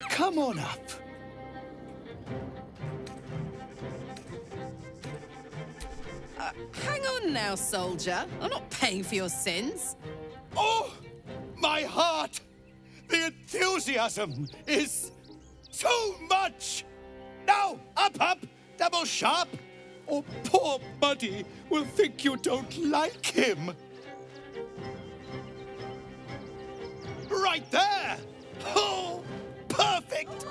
Come on up. Hang on now, soldier. I'm not paying for your sins. Oh, my heart! The enthusiasm is too much! Now, up, double sharp, or poor Buddy will think you don't like him. Right there! Oh, perfect!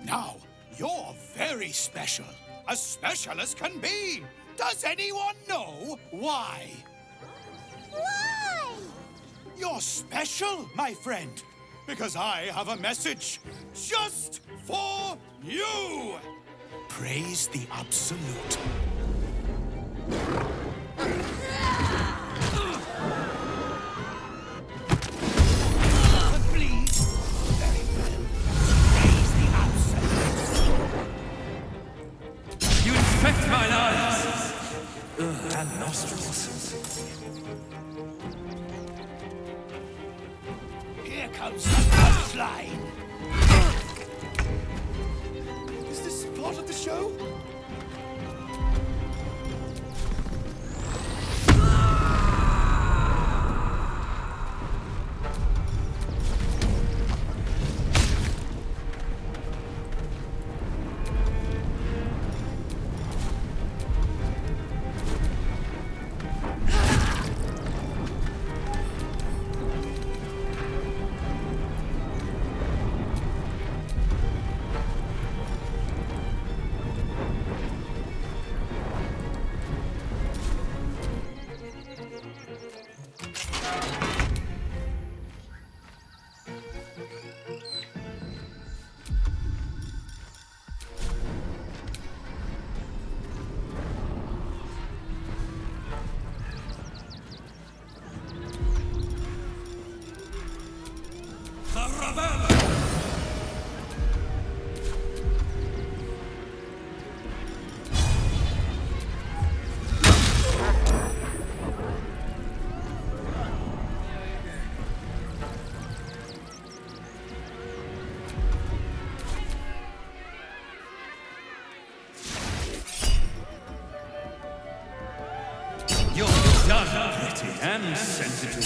Now, you're very special. As special as can be. Does anyone know why? Why? You're special, my friend. Because I have a message just for you. Praise the Absolute. Please. Very well. Praise the Absolute. You infect mine eyes and nostrils. Here comes the punchline. Is this part of the show? You're done, pretty and sensitive.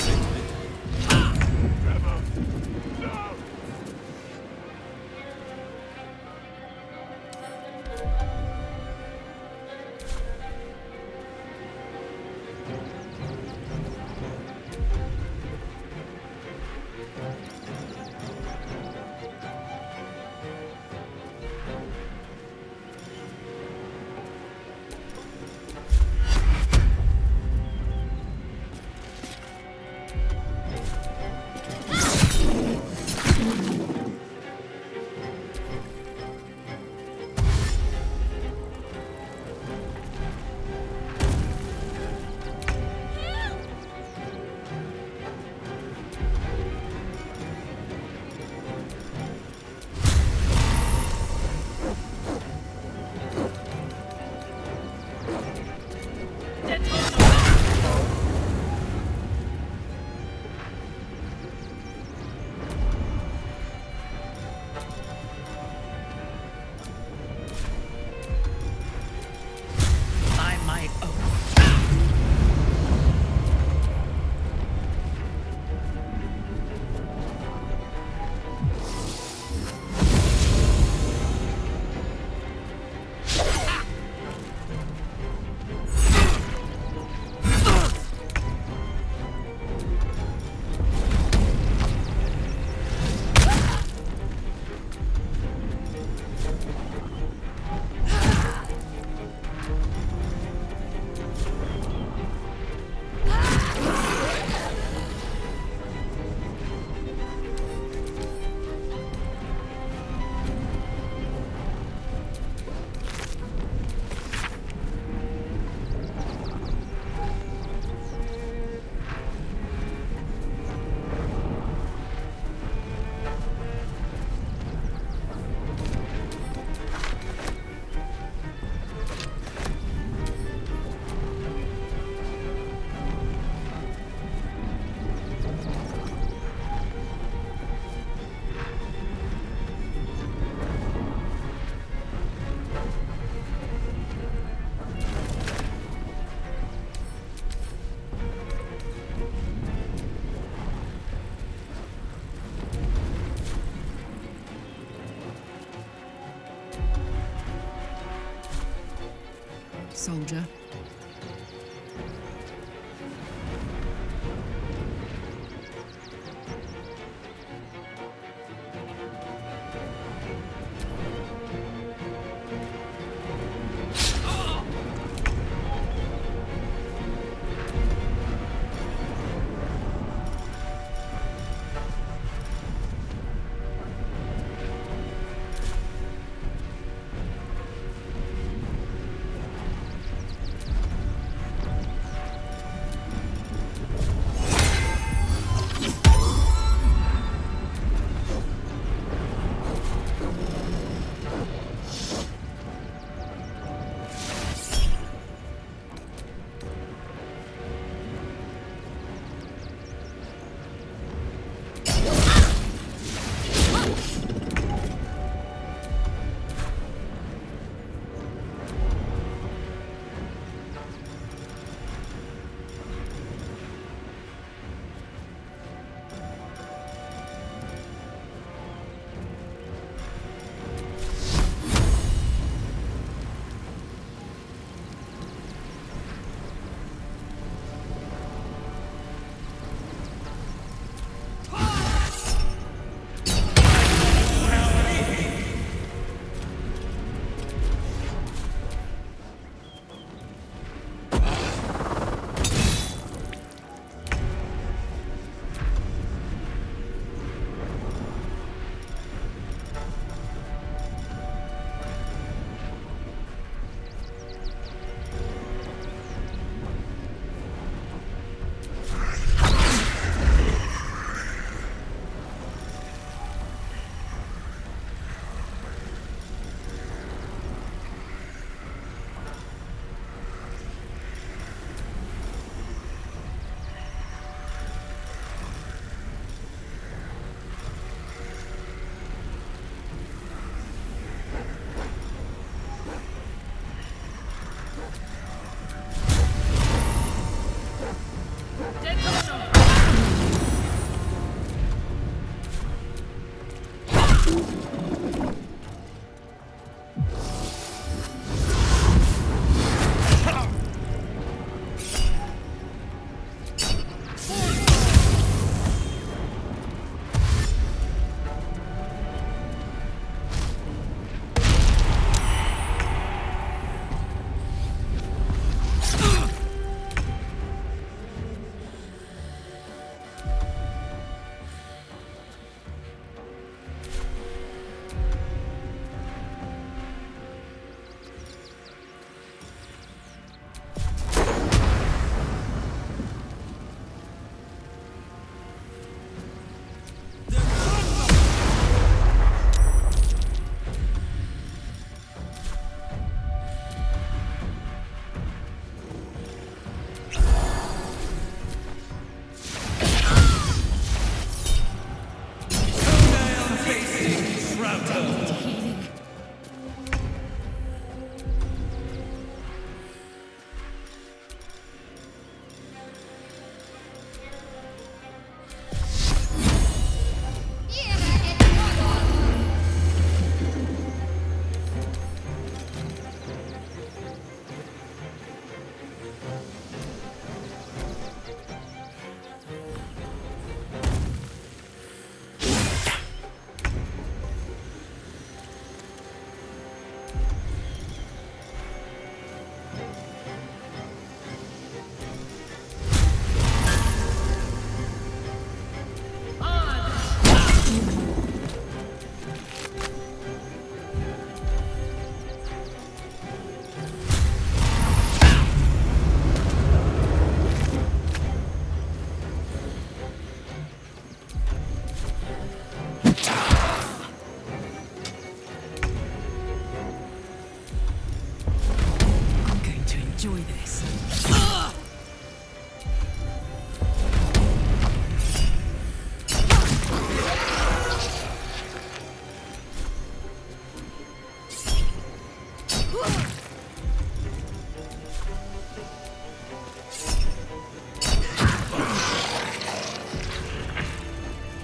soldier.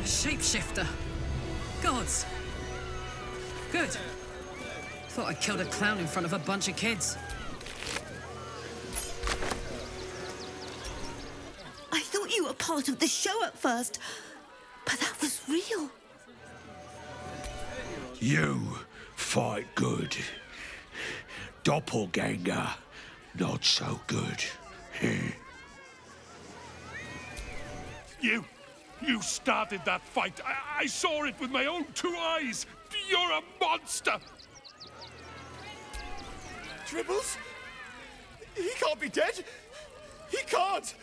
Shapeshifter. Gods. Good. Thought I killed a clown in front of a bunch of kids. part of the show at first, but that was real. You fight good. Doppelganger, not so good. You started that fight. I saw it with my own 2 eyes. You're a monster. Dribbles? He can't be dead. He can't.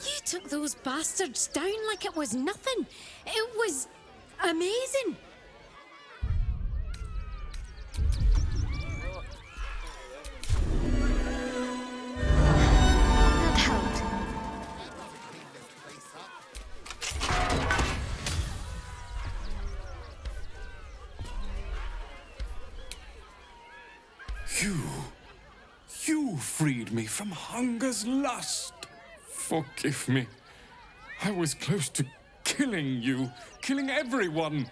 You took those bastards down like it was nothing. It was amazing. That helped. You freed me from hunger's lust. Forgive me. I was close to killing you, killing everyone.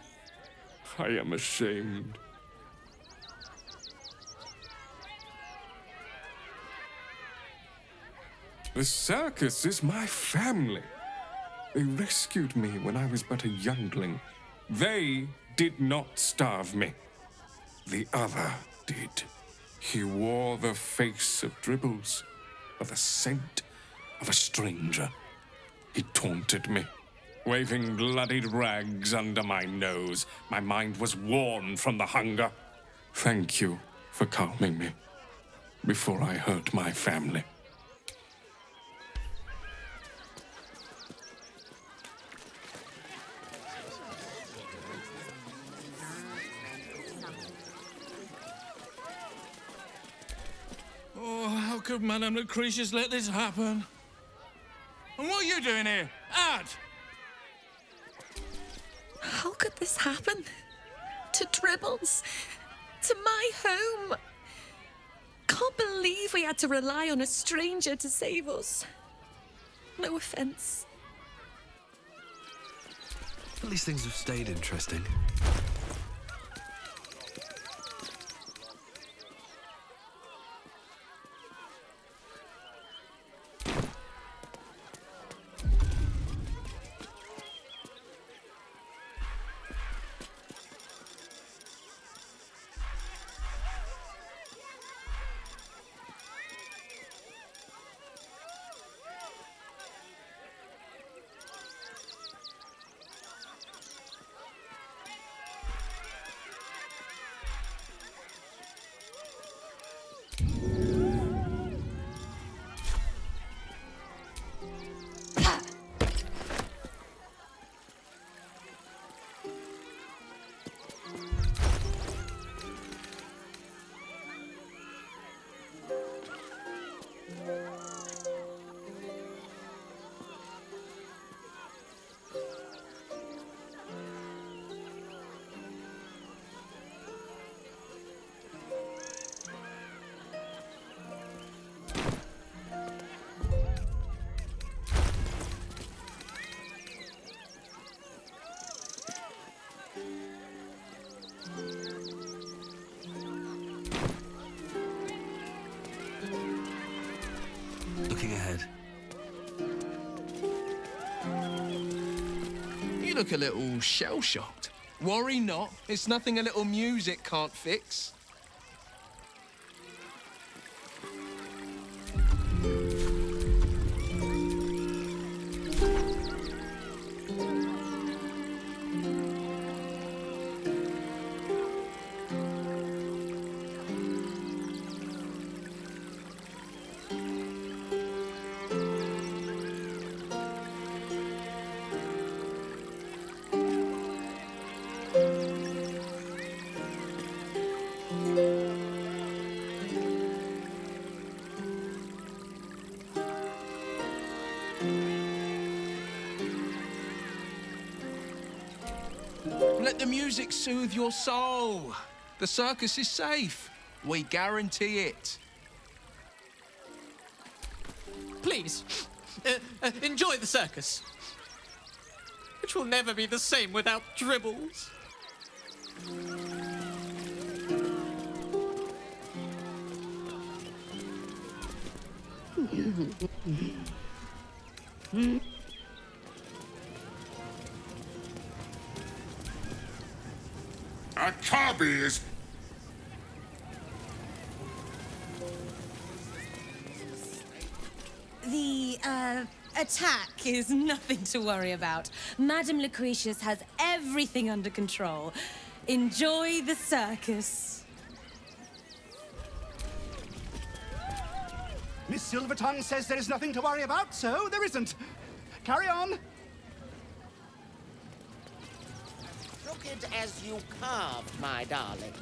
I am ashamed. The circus is my family. They rescued me when I was but a youngling. They did not starve me. The other did. He wore the face of Dribbles, or the scent of a stranger. He taunted me, waving bloodied rags under my nose. My mind was worn from the hunger. Thank you for calming me before I hurt my family. Oh, how could Madame Lucretius let this happen? And what are you doing here? Ad! How could this happen? To Dribbles? To my home? Can't believe we had to rely on a stranger to save us. No offense. At least things have stayed interesting. Looking ahead. You look a little shell-shocked. Worry not. It's nothing a little music can't fix. Let the music soothe your soul. The circus is safe. We guarantee it. Please, enjoy the circus, which will never be the same without Dribbles. A tabby is... The, attack is nothing to worry about. Madame Lucretius has everything under control. Enjoy the circus. Miss Silvertongue says there is nothing to worry about, so there isn't. Carry on. Crooked as you carved, my darling.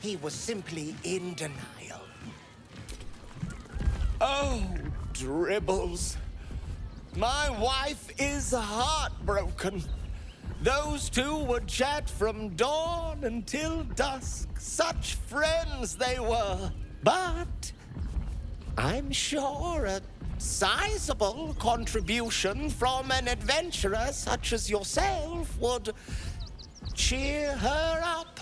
He was simply in denial. Oh, Dribbles. My wife is heartbroken. Those two would chat from dawn until dusk. Such friends they were. But I'm sure a sizable contribution from an adventurer such as yourself would cheer her up.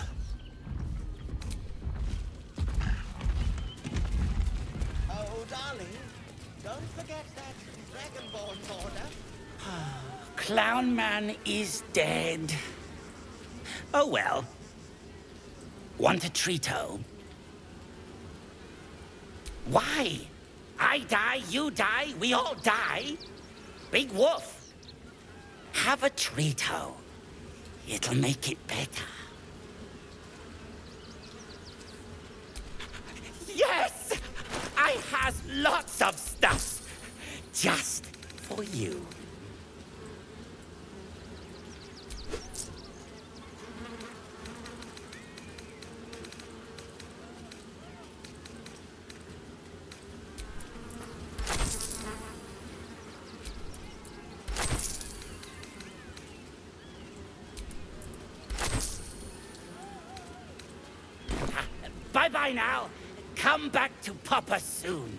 Oh, darling, don't forget that Dragonborn order. Clown Man is dead. Oh well. Want a treato? Why? I die, you die, we all die. Big Wolf. Have a treato. It'll make it better. Yes! I has lots of stuff. Just for you. Bye-bye now. Come back to Papa soon.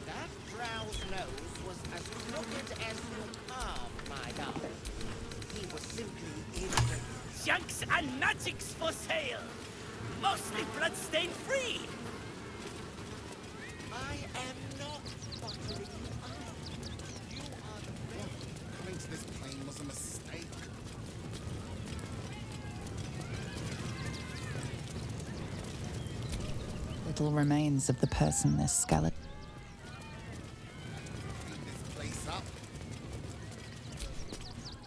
That drow's nose was as crooked as you carved, my darling. He was simply in denial. Junks and magics for sale. Mostly bloodstain free. I am not buttering you up. You are the one. Coming to this plane was a mistake. Little remains of the personless skeleton. Clean this place up.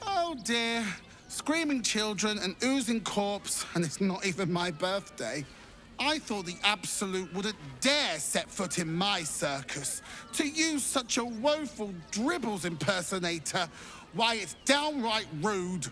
Oh dear. Screaming children, an oozing corpse, and it's not even my birthday. I thought the Absolute wouldn't dare set foot in my circus. To use such a woeful Dribbles impersonator, why, it's downright rude.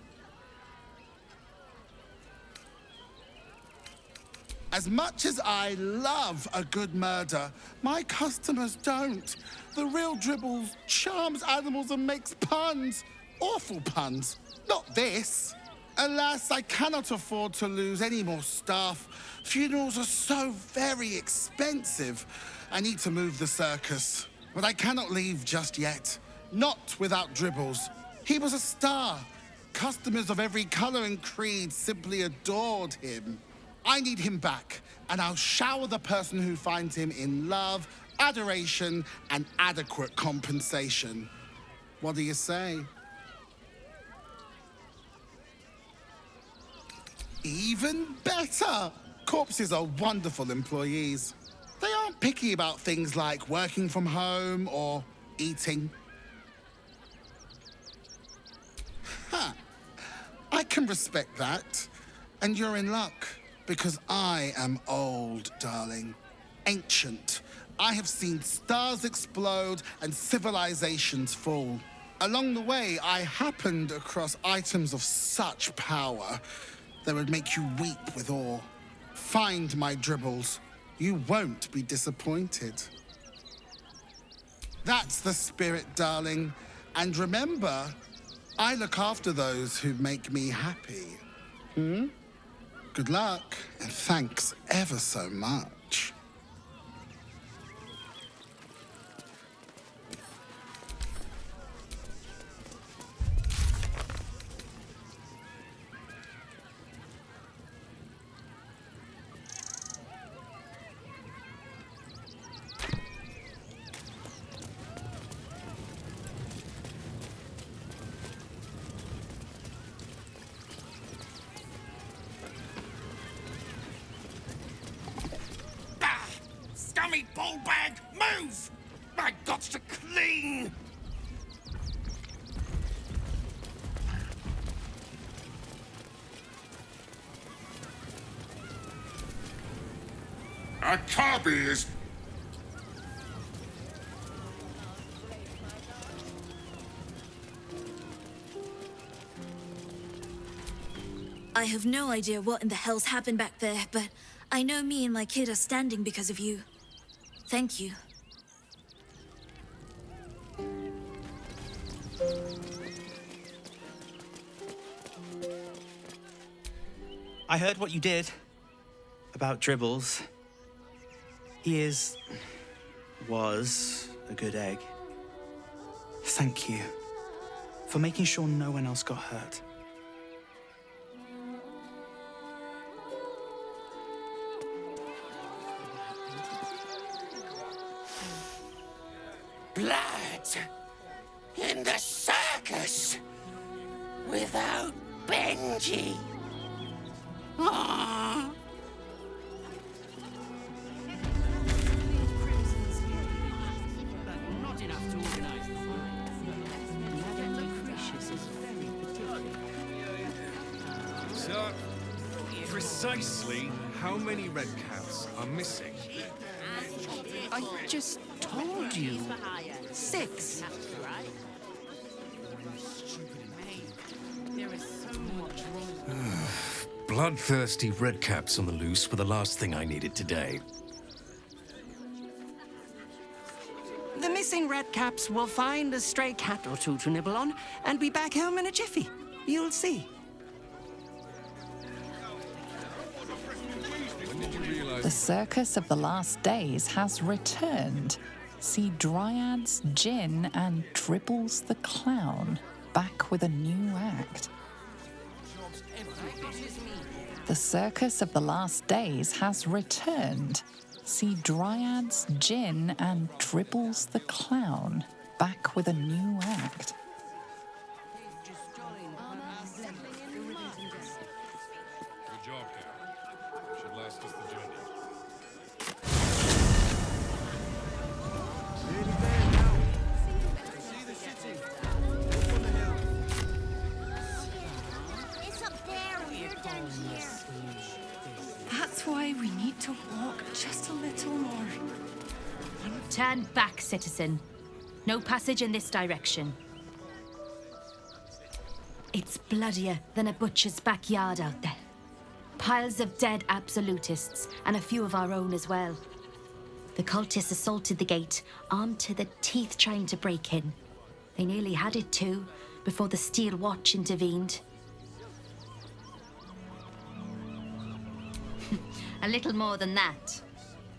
As much as I love a good murder, my customers don't. The real Dribbles charms animals and makes puns. Awful puns. Not this. Alas, I cannot afford to lose any more staff. Funerals are so very expensive. I need to move the circus. But I cannot leave just yet. Not without Dribbles. He was a star. Customers of every color and creed simply adored him. I need him back, and I'll shower the person who finds him in love, adoration, and adequate compensation. What do you say? Even better! Corpses are wonderful employees. They aren't picky about things like working from home or eating. Huh. I can respect that. And you're in luck, because I am old, darling. Ancient. I have seen stars explode and civilizations fall. Along the way, I happened across items of such power that would make you weep with awe. Find my Dribbles. You won't be disappointed. That's the spirit, darling. And remember, I look after those who make me happy. Good luck, and thanks ever so much. scummy ballbag! Move! I got to clean! A cubby is... I have no idea what in the hell's happened back there, but I know me and my kid are standing because of you. Thank you. I heard what you did about Dribbles. He was a good egg. Thank you for making sure no one else got hurt. Blood in the circus without Benji. Aww. Not enough to organize the Madame Lucretius is very particular. So, precisely how many red caps are missing? I just told you. 6. There is so much wrong. Bloodthirsty redcaps on the loose were the last thing I needed today. The missing red caps will find a stray cat or two to nibble on and be back home in a jiffy. You'll see. The circus of the last days has returned. See Dryads, Jin, and Dribbles the Clown back with a new act. The circus of the last days has returned. See Dryads, Jin, and Dribbles the Clown back with a new act. Good job, Gary. Should last us the journey. It's up there and we're down here. That's why we need to walk just a little more. Turn back, citizen. No passage in this direction. It's bloodier than a butcher's backyard out there. Piles of dead absolutists, and a few of our own as well. The cultists assaulted the gate, armed to the teeth trying to break in. They nearly had it too, before the Steel Watch intervened. A little more than that.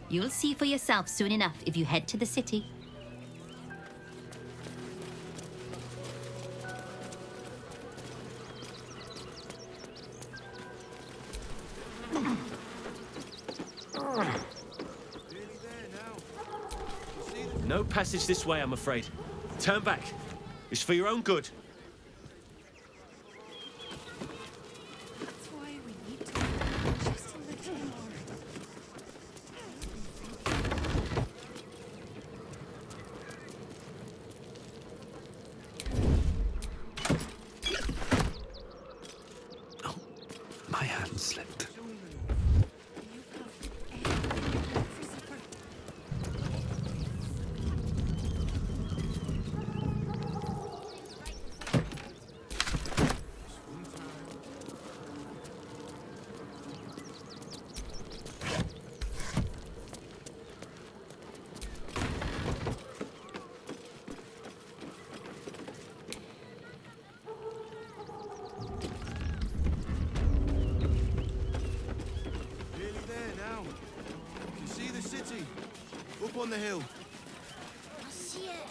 You'll see for yourself soon enough if you head to the city. No passage this way, I'm afraid. Turn back. It's for your own good. That's why we need to walk just a little more. My hand slipped. Up on the hill. I see it.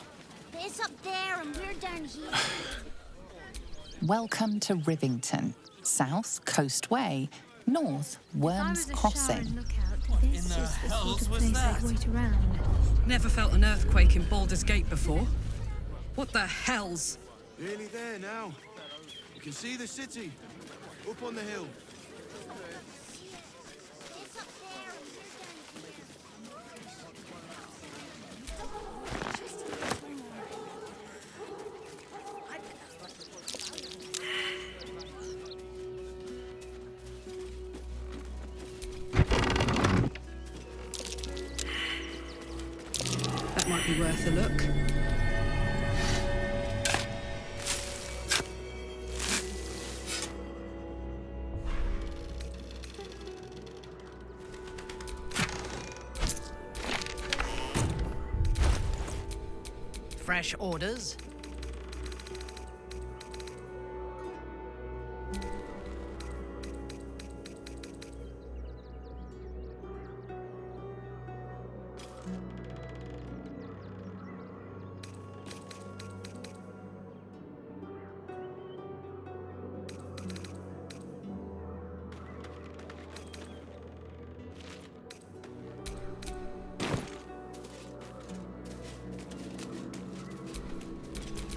It's up there and we're down here. Welcome to Rivington, south Coast Way, north Worms Crossing. This is the sort of place I'd wait around. Never felt an earthquake in Baldur's Gate before. What the hell's? Nearly there now. You can see the city. Up on the hill. That might be worth a look. Fresh orders.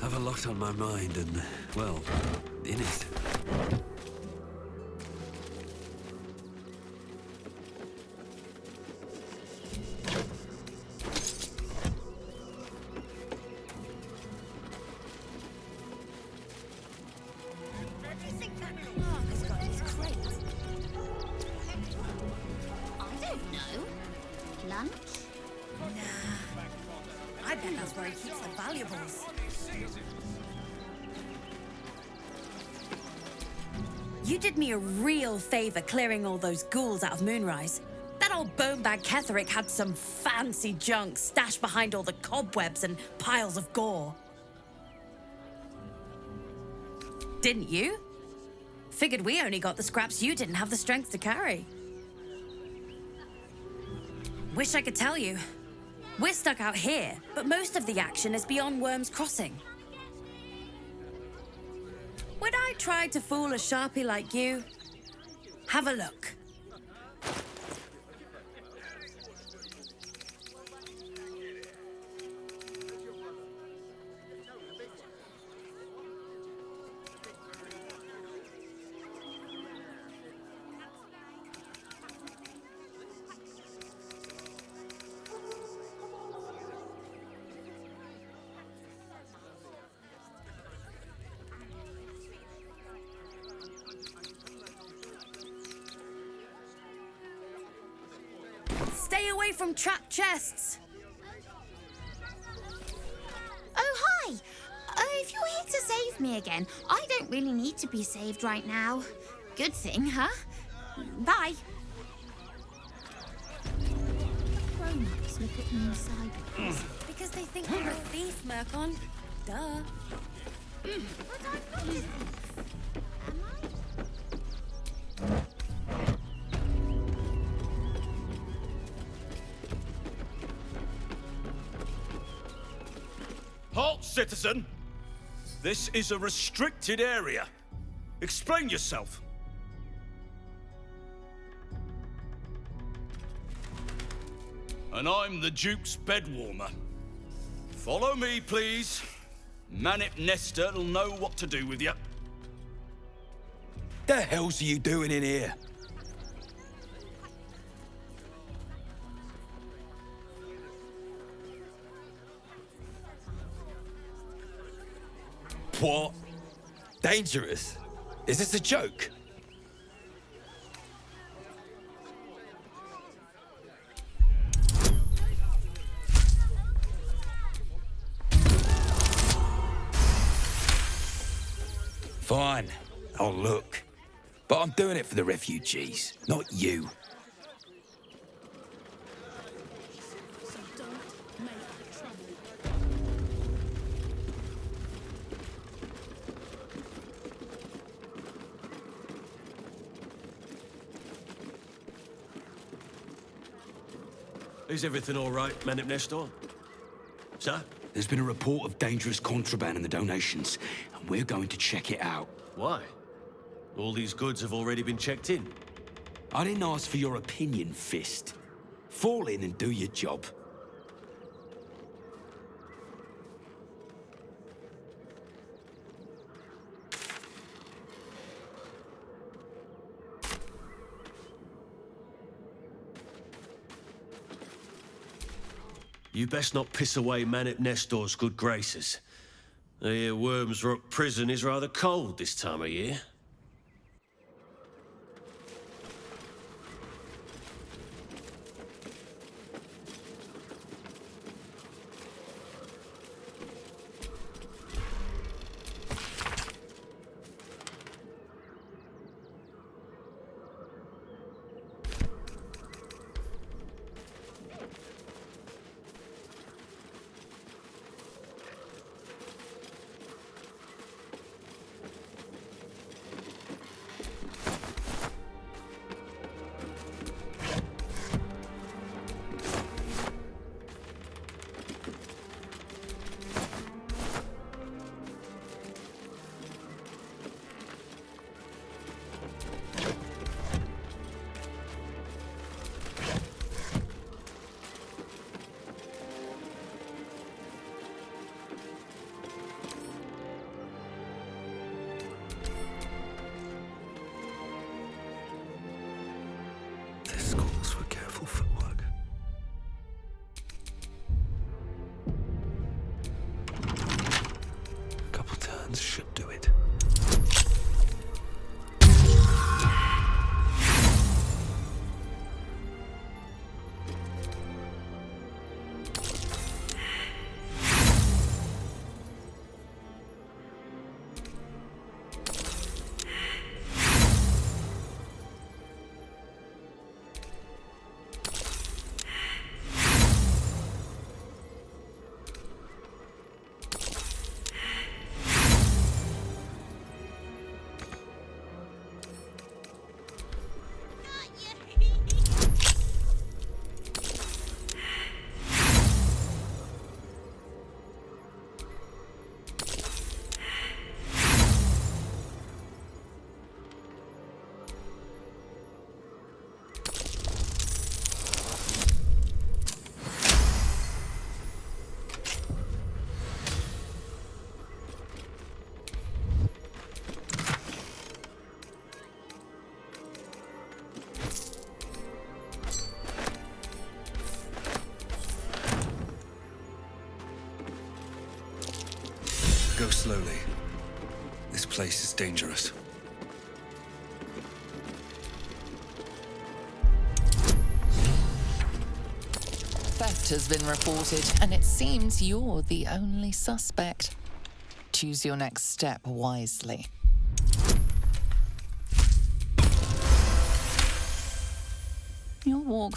Have a lot on my mind and, well, in it. I don't know. Lunch? I bet that's where he keeps the valuables. You did me a real favor clearing all those ghouls out of Moonrise. That old bonebag Ketherick had some fancy junk stashed behind all the cobwebs and piles of gore. Didn't you? Figured we only got the scraps you didn't have the strength to carry. Wish I could tell you. We're stuck out here, but most of the action is beyond Worm's Crossing. Would I try to fool a Sharpie like you? Have a look. Stay away from trapped chests. Oh, hi! If you're here to save me again, I don't really need to be saved right now. Good thing, huh? Bye. Grown-ups look at me sideways. Because they think you're a thief, Mercon. Duh. But I'm not a thief. Am I? Halt, citizen! This is a restricted area. Explain yourself. And I'm the Duke's bedwarmer. Follow me, please. Manip Nestor'll know what to do with you. The hell's you doing in here? What? Dangerous? Is this a joke? Fine, I'll look. But I'm doing it for the refugees, not you. Is everything all right, Manip Nestor? Sir? There's been a report of dangerous contraband in the donations, and we're going to check it out. Why? All these goods have already been checked in. I didn't ask for your opinion, Fist. Fall in and do your job. You best not piss away Manip Nestor's good graces. I hear Worm's Rock Prison is rather cold this time of year. Dryads should do it. Go slowly. This place is dangerous. Theft has been reported, and it seems you're the only suspect. Choose your next step wisely. You'll walk.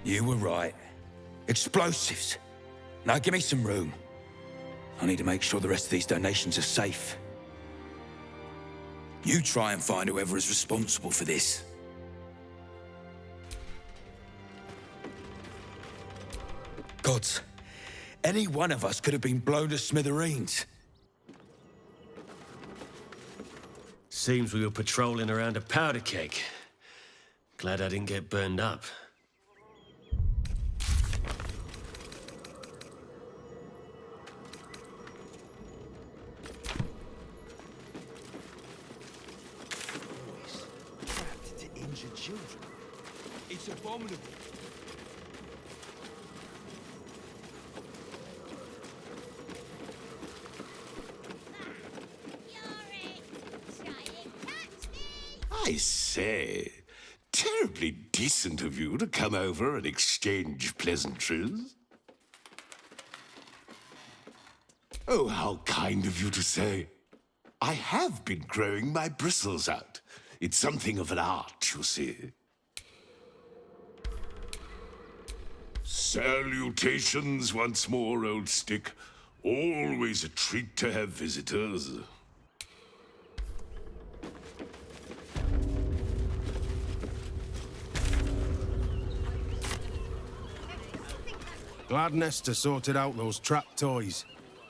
You were right. Explosives. Now give me some room. I need to make sure the rest of these donations are safe. You try and find whoever is responsible for this. Gods, any one of us could have been blown to smithereens. Seems we were patrolling around a powder keg. Glad I didn't get burned up. Trapped to injure children. It's abominable. I say, terribly decent of you to come over and exchange pleasantries. Oh, how kind of you to say. I have been growing my bristles out. It's something of an art, you see. Salutations once more, old stick. Always a treat to have visitors. Glad Nestor sorted out those trap toys.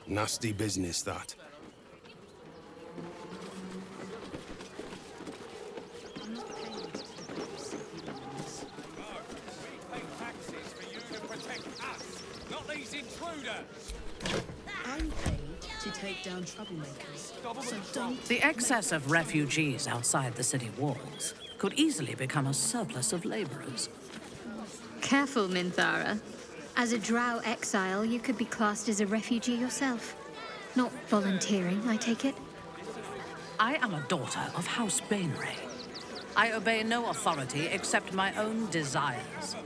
Nasty business, that. I'm paid to take down troublemakers, so don't... The excess of refugees outside the city walls could easily become a surplus of laborers. Careful, Minthara. As a drow exile, you could be classed as a refugee yourself. Not volunteering, I take it? I am a daughter of House Bainray. I obey no authority except my own desires.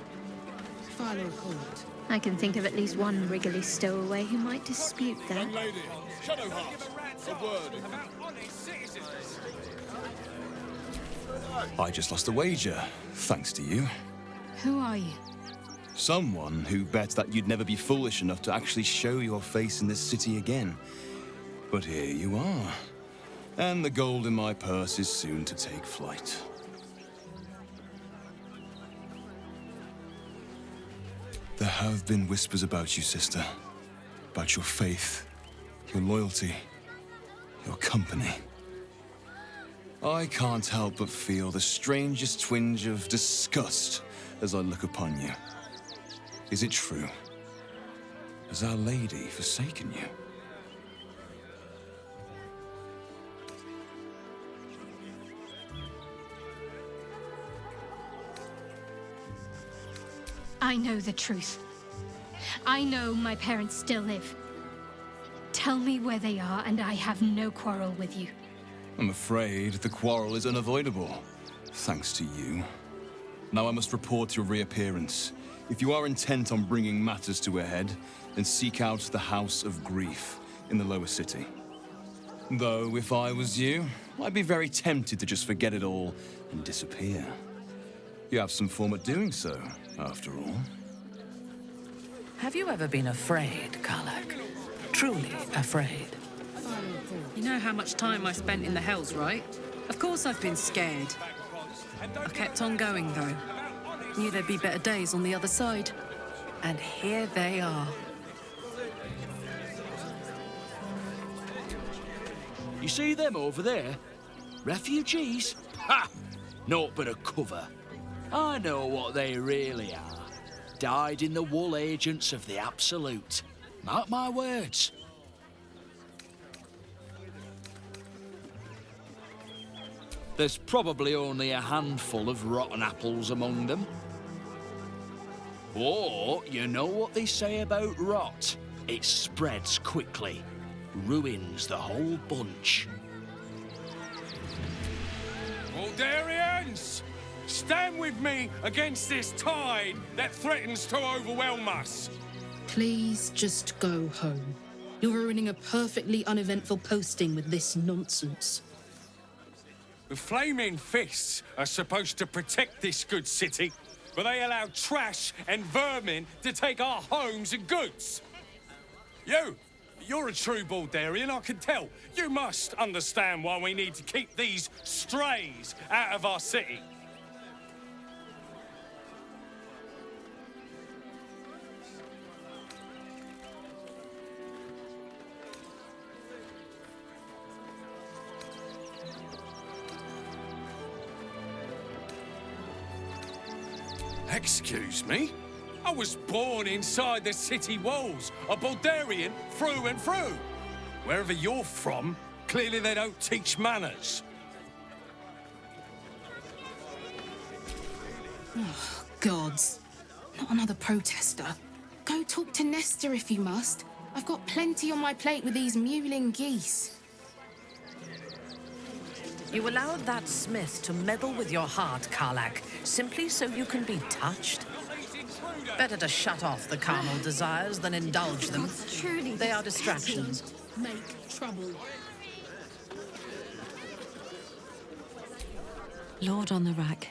File a report. I can think of at least one Wriggly stowaway who might dispute that. Young lady, Shadowheart, a word. I just lost a wager, thanks to you. Who are you? Someone who bet that you'd never be foolish enough to actually show your face in this city again. But here you are. And the gold in my purse is soon to take flight. There have been whispers about you, sister. About your faith, your loyalty, your company. I can't help but feel the strangest twinge of disgust as I look upon you. Is it true? Has Our Lady forsaken you? I know the truth. I know my parents still live. Tell me where they are, and I have no quarrel with you. I'm afraid the quarrel is unavoidable, thanks to you. Now I must report your reappearance. If you are intent on bringing matters to a head, then seek out the House of Grief in the lower city. Though, if I was you, I'd be very tempted to just forget it all and disappear. You have some form at doing so, after all. Have you ever been afraid, Karlach? Truly afraid? You know how much time I spent in the Hells, right? Of course I've been scared. I kept on going, though. Knew there'd be better days on the other side. And here they are. You see them over there? Refugees? Ha! Naught but a cover. I know what they really are. Dyed-in-the-wool agents of the Absolute. Mark my words. There's probably only a handful of rotten apples among them. Or, you know what they say about rot? It spreads quickly. Ruins the whole bunch. Baldurians! Stand with me against this tide that threatens to overwhelm us. Please just go home. You're ruining a perfectly uneventful posting with this nonsense. The Flaming Fists are supposed to protect this good city, but they allow trash and vermin to take our homes and goods. You're a true Baldurian, I can tell. You must understand why we need to keep these strays out of our city. Excuse me? I was born inside the city walls, a Baldurian through and through. Wherever you're from, clearly they don't teach manners. Oh, gods. Not another protester. Go talk to Nestor if you must. I've got plenty on my plate with these mewling geese. You allowed that smith to meddle with your heart, Karlach, simply so you can be touched? Better to shut off the carnal desires than indulge them. Truly, they are distractions. Make trouble. Lord on the rack,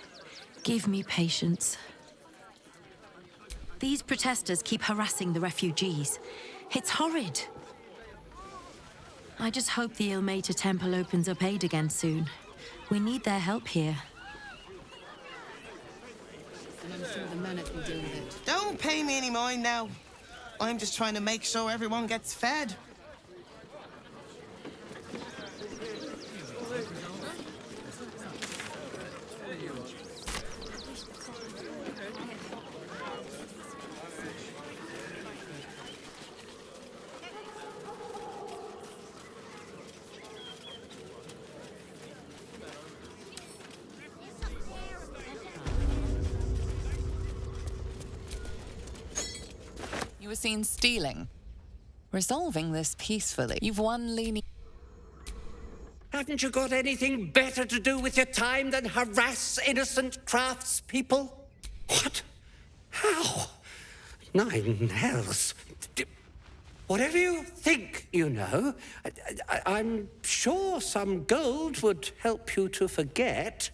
give me patience. These protesters keep harassing the refugees. It's horrid. I just hope the Ilmater Temple opens up aid again soon. We need their help here. And I'm sure the Manet will deal with it. Don't pay me any mind now. I'm just trying to make sure everyone gets fed. You were seen stealing. Resolving this peacefully. You've won leaning. Haven't you got anything better to do with your time than harass innocent craftspeople? What? How? Nine hells. Whatever you think, you know, I'm sure some gold would help you to forget.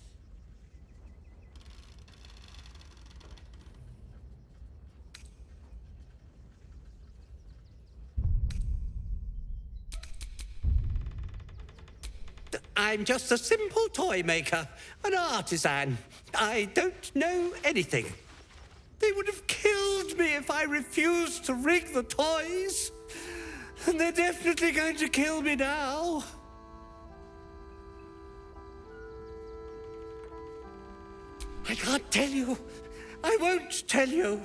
I'm just a simple toy maker, an artisan. I don't know anything. They would have killed me if I refused to rig the toys. And they're definitely going to kill me now. I can't tell you. I won't tell you.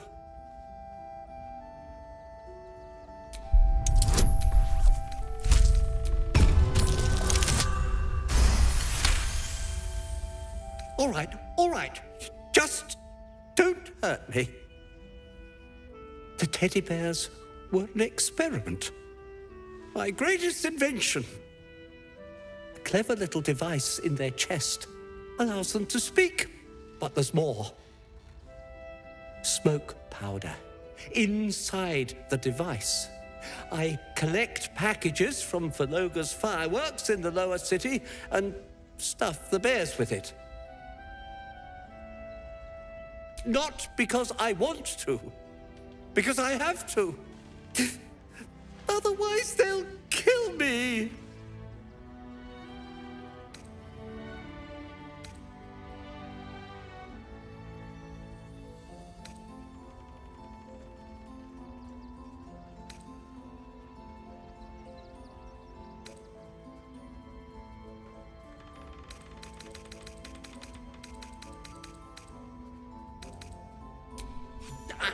All right. Just don't hurt me. teddy bears were an experiment. My greatest invention. A clever little device in their chest allows them to speak. But there's more. Smoke powder inside the device. I collect packages from Verloga's fireworks in the lower city and stuff the bears with it. Not because I want to, because I have to. Otherwise, they'll kill me.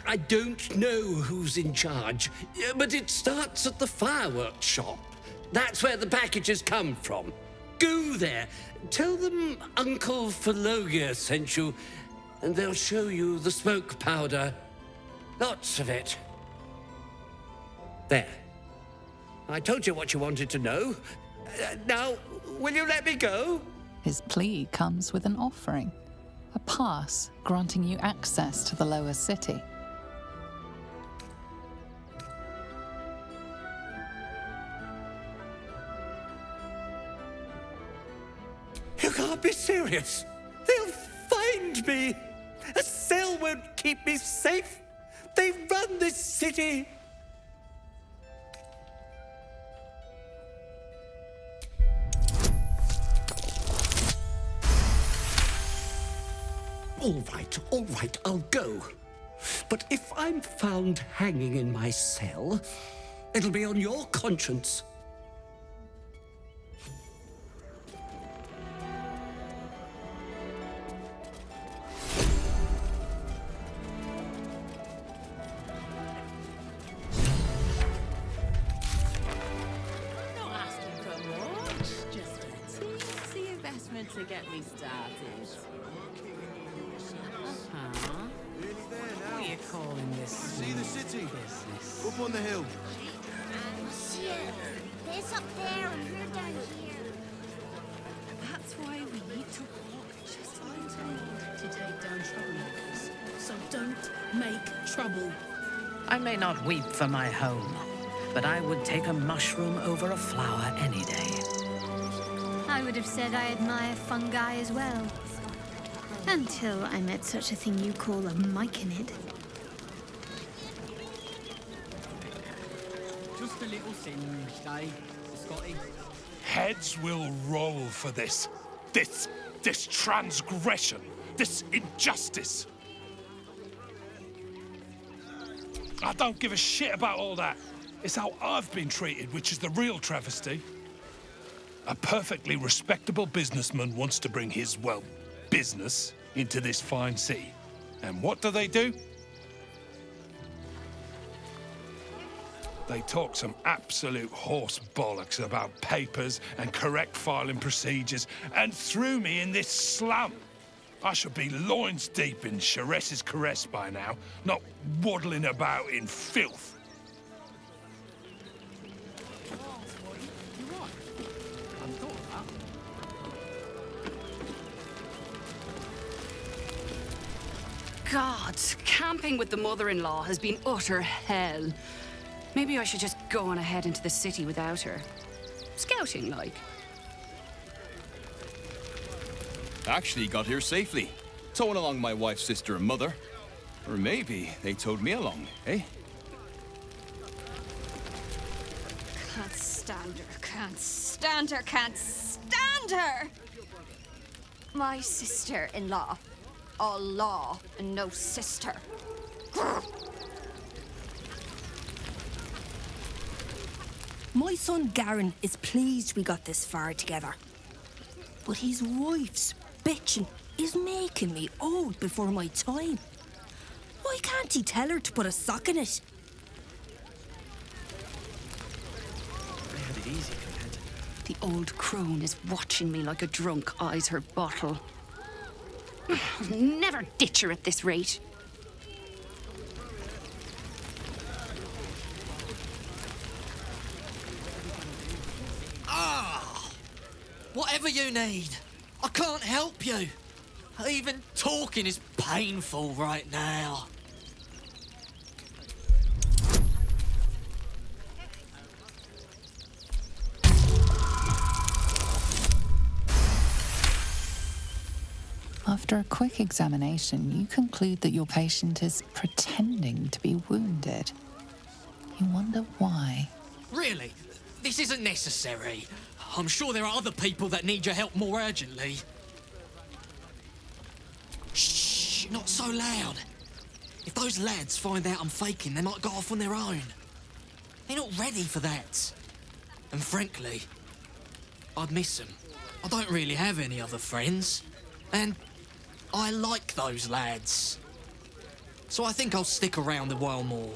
I don't know who's in charge, but it starts at the fireworks shop. That's where the packages come from. Go there, tell them Uncle Verloga sent you, and they'll show you the smoke powder. Lots of it. There. I told you what you wanted to know. Now, will you let me go? His plea comes with an offering, a pass granting you access to the lower city. You can't be serious. They'll find me. A cell won't keep me safe. They run this city. All right, I'll go. But if I'm found hanging in my cell, it'll be on your conscience. To get me started. What are you calling this? See the city? Business? Up on the hill. Monsieur, this up there and you're down here. That's why we need to walk just a little more to take down troublemakers. So don't make trouble. I may not weep for my home, but I would take a mushroom over a flower any day. I would have said I admire fungi as well. Until I met such a thing you call a myconid. Just a little singe, eh, Scotty? Heads will roll for this. This transgression. This injustice. I don't give a shit about all that. It's how I've been treated, which is the real travesty. A perfectly respectable businessman wants to bring his, well, business into this fine city. And what do? They talk some absolute horse bollocks about papers and correct filing procedures and threw me in this slum. I should be loins deep in Chares's caress by now, not waddling about in filth. God, camping with the mother-in-law has been utter hell. Maybe I should just go on ahead into the city without her. Scouting, like. Actually got here safely. Towing along my wife's sister and mother. Or maybe they towed me along, eh? Can't stand her, can't stand her, can't stand her! My sister-in-law. All law and no sister. My son Garen is pleased we got this far together. But his wife's bitching is making me old before my time. Why can't he tell her to put a sock in it? I had it easy compared to... The old crone is watching me like a drunk eyes her bottle. I'll never ditch her at this rate. Whatever you need. I can't help you. Even talking is painful right now. After a quick examination, you conclude that your patient is pretending to be wounded. You wonder why. Really? This isn't necessary. I'm sure there are other people that need your help more urgently. Shh, not so loud. If those lads find out I'm faking, they might go off on their own. They're not ready for that. And frankly, I'd miss them. I don't really have any other friends. And I like those lads. So I think I'll stick around a while more.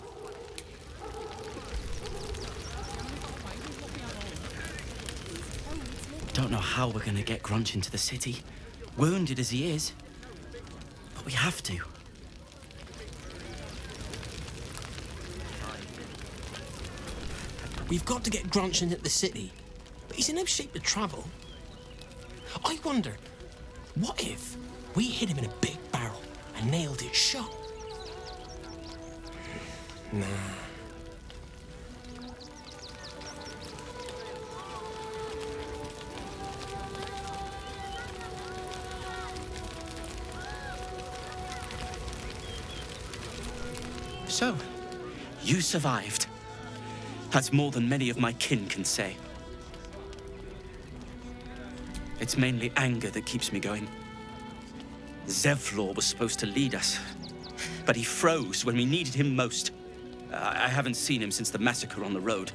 Don't know how we're gonna get Grunch into the city, wounded as he is. But we have to. We've got to get Grunch into the city, but he's in no shape to travel. I wonder, what if we hit him in a big barrel and nailed it shut? Nah. So, you survived. That's more than many of my kin can say. It's mainly anger that keeps me going. Zevlor was supposed to lead us, but he froze when we needed him most. I haven't seen him since the massacre on the road,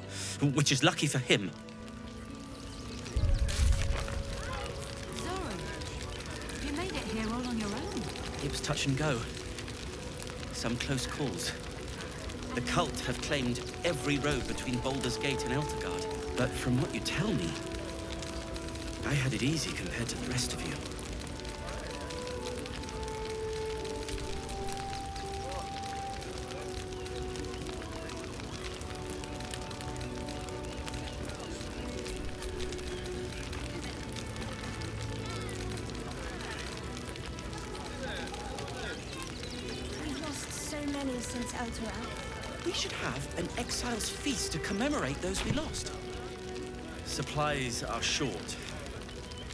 which is lucky for him. Zoran, you made it here all on your own. It was touch and go. Some close calls. The cult have claimed every road between Baldur's Gate and Eltergard. But from what you tell me, I had it easy compared to the rest of you. We've lost so many since Elturel. We should have an exile's feast to commemorate those we lost. Supplies are short,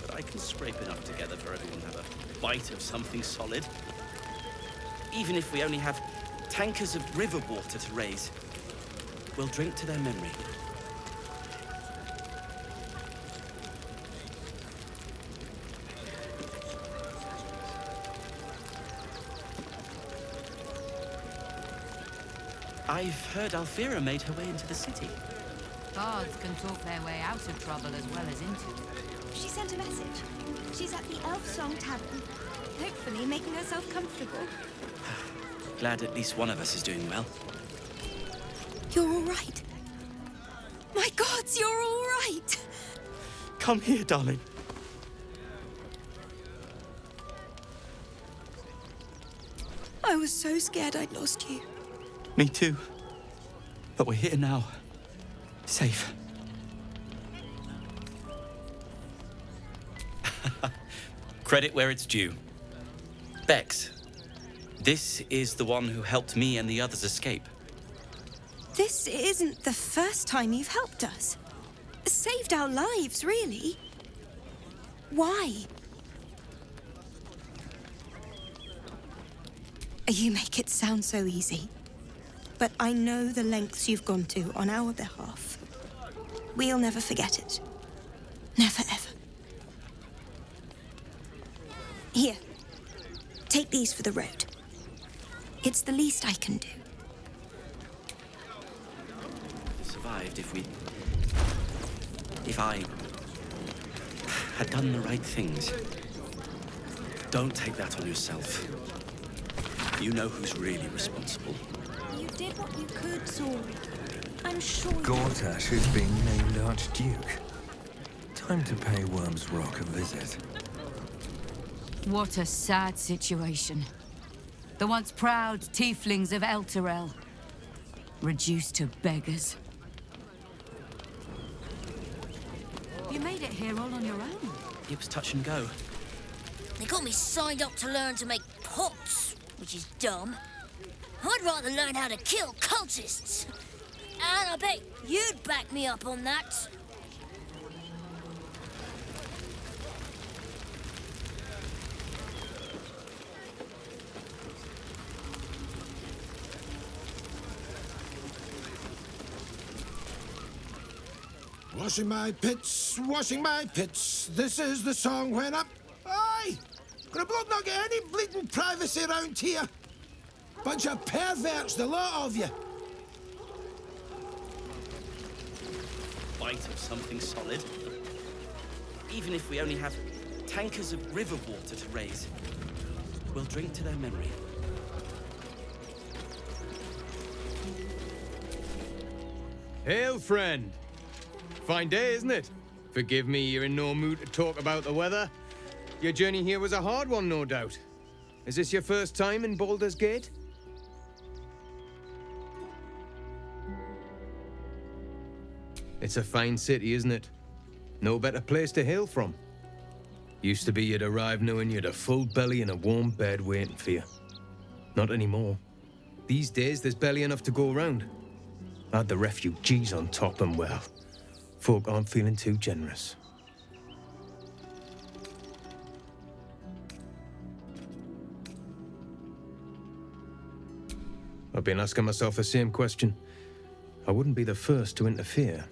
but I can scrape enough together for everyone to have a bite of something solid. Even if we only have tankers of river water to raise, we'll drink to their memory. I've heard Alfira made her way into the city. Bards can talk their way out of trouble as well as into it. She sent a message. She's at the Elf Song Tavern, hopefully making herself comfortable. Glad at least one of us is doing well. You're all right. My gods, you're all right. Come here, darling. I was so scared I'd lost you. Me too. But we're here now. Safe. Credit where it's due. Bex, this is the one who helped me and the others escape. This isn't the first time you've helped us. Saved our lives, really. Why? You make it sound so easy. But I know the lengths you've gone to on our behalf. We'll never forget it. Never, ever. Here. Take these for the road. It's the least I can do. Survived if I had done the right things. Don't take that on yourself. You know who's really responsible. You did what you could, Zor. I'm sure you... Gortash is being named Archduke. Time to pay Worm's Rock a visit. What a sad situation. The once proud tieflings of Elturel, reduced to beggars. You made it here all on your own. It was touch and go. They got me signed up to learn to make pots, which is dumb. I'd rather learn how to kill cultists. And I bet you'd back me up on that. Washing my pits, this is the song when up. Aye! Gonna bloke not get any bleeding privacy around here. Bunch of perverts, the lot of you. Bite of something solid. Even if we only have tankers of river water to raise, we'll drink to their memory. Hail, friend. Fine day, isn't it? Forgive me, you're in no mood to talk about the weather. Your journey here was a hard one, no doubt. Is this your first time in Baldur's Gate? It's a fine city, isn't it? No better place to hail from. Used to be you'd arrive knowing you'd a full belly and a warm bed waiting for you. Not anymore. These days, there's barely enough to go around. Add the refugees on top and, well, folk aren't feeling too generous. I've been asking myself the same question. I wouldn't be the first to interfere.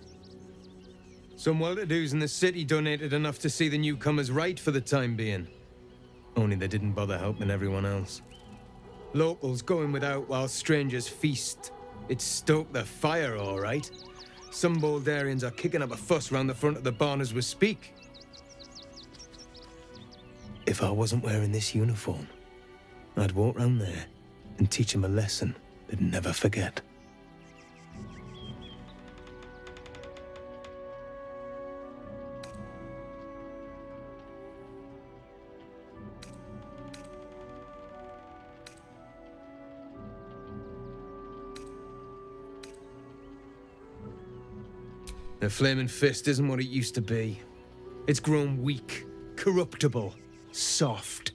Some well-to-dos in the city donated enough to see the newcomers right for the time being. Only they didn't bother helping everyone else. Locals going without while strangers feast. It stoked the fire, all right. Some Baldurians are kicking up a fuss round the front of the barn as we speak. If I wasn't wearing this uniform, I'd walk round there and teach them a lesson they'd never forget. The Flaming Fist isn't what it used to be. It's grown weak, corruptible, soft.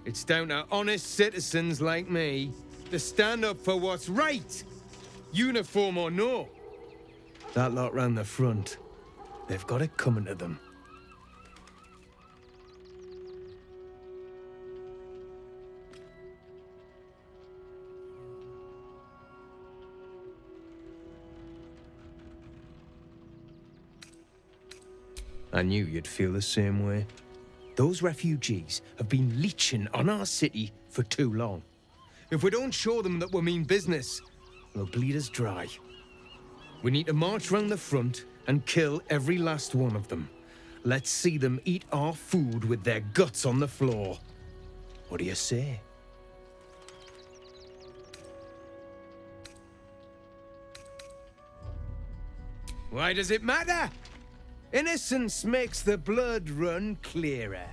It's down to honest citizens like me to stand up for what's right, uniform or no. That lot round the front, they've got it coming to them. I knew you'd feel the same way. Those refugees have been leeching on our city for too long. If we don't show them that we mean business, they'll bleed us dry. We need to march round the front and kill every last one of them. Let's see them eat our food with their guts on the floor. What do you say? Why does it matter? Innocence makes the blood run clearer.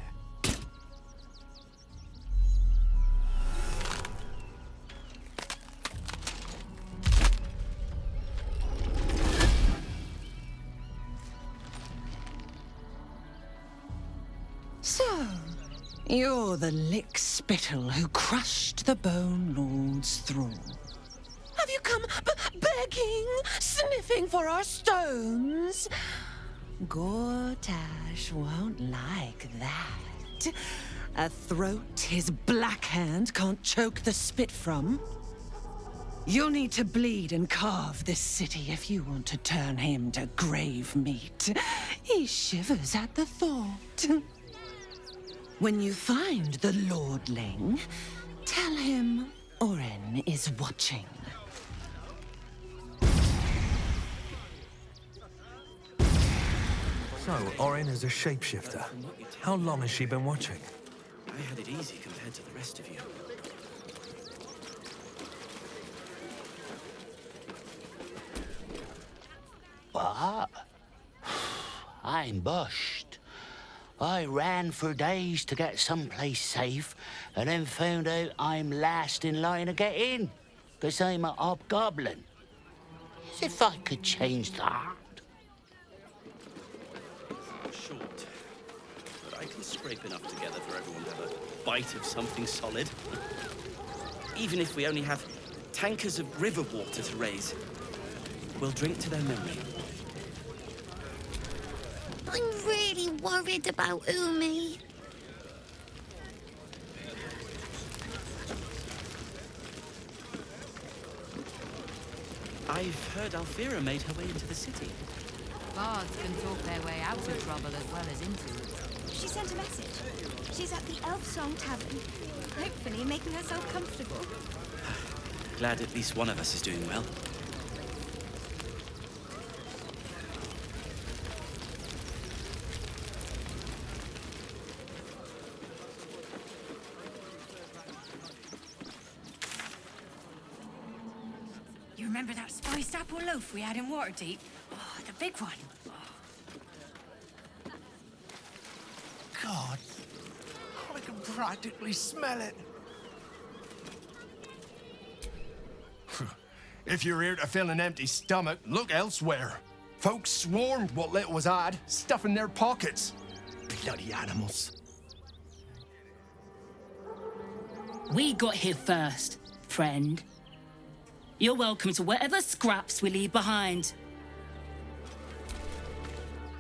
So, you're the lick-spittle who crushed the Bone Lord's thrall. Have you come begging, sniffing for our stones? Gortash won't like that. A throat his black hand can't choke the spit from. You'll need to bleed and carve this city if you want to turn him to grave meat. He shivers at the thought. When you find the Lordling, tell him Orin is watching. So, Orin is a shapeshifter. How long has she been watching? I had it easy compared to the rest of you. What? I'm bushed. I ran for days to get someplace safe, and then found out I'm last in line to get in, because I'm a hobgoblin. As if I could change that. Short, scrape enough together for everyone to have a bite of something solid. Even if we only have tankers of river water to raise, we'll drink to their memory. I'm really worried about Umi. I've heard Alfira made her way into the city. Bards can talk their way out of trouble as well as into it. She sent a message. She's at the Elf Song Tavern, hopefully making herself comfortable. Glad at least one of us is doing well. You remember that spiced apple loaf we had in Waterdeep? Oh, the big one. God, I can practically smell it. If you're here to fill an empty stomach, look elsewhere. Folks swarmed what little was had, stuffing their pockets. Bloody animals. We got here first, friend. You're welcome to whatever scraps we leave behind.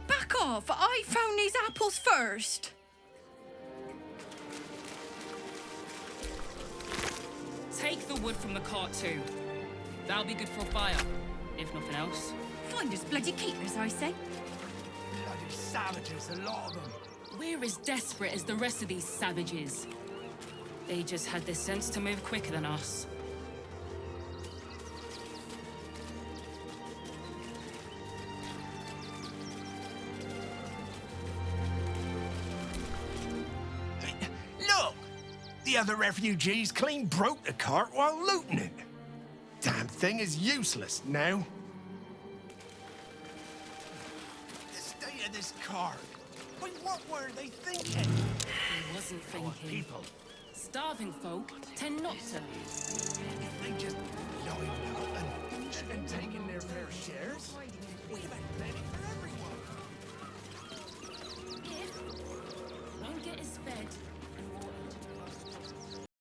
Back off! I found these apples first. Take the wood from the cart too. That'll be good for a fire, if nothing else. Find us bloody keepers, I say. Bloody savages, a lot of them. We're as desperate as the rest of these savages. They just had the sense to move quicker than us. Look! The other refugees clean broke the cart while looting it. Damn thing is useless now. The state of this cart. But what were they thinking? He wasn't thinking. Starving folk tend not to. If they just lying out and taking their fair shares, we'd have had plenty.